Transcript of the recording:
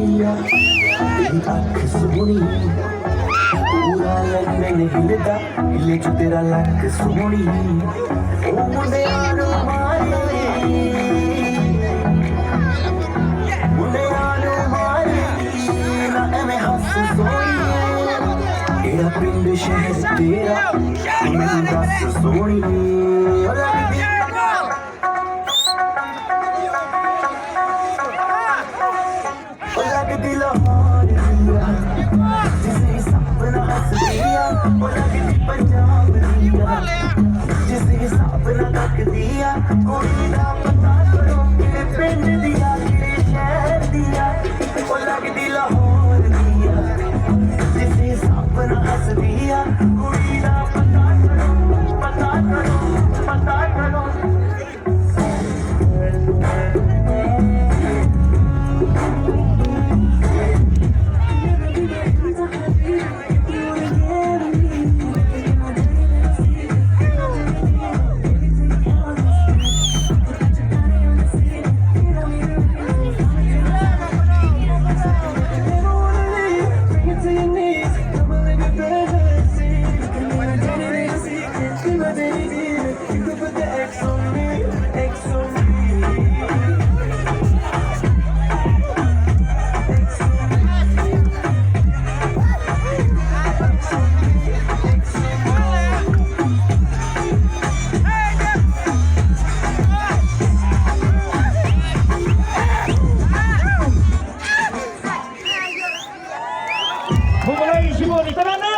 दिया तेरी अख सोनी पूरा लंदन हिलदा हिले च तेरा लक सोनी ओ मुंडे आनो मारे ना एवें हस सोनी तेरा पिंड शहर तेरा मैनू दस सोनी लगदी लाहौर दिया जिसे सपना हस दिया ओ लगदी पंजाब दिया जिसे सपना तक दिया कोई ना पता करो कि पिंड दिया कि शहर दिया ओ लगदी लाहौर दिया जिसे सपना हस दिया कोई ना पता करो पता करो पता करो Bumulay si Bonnie, tara na!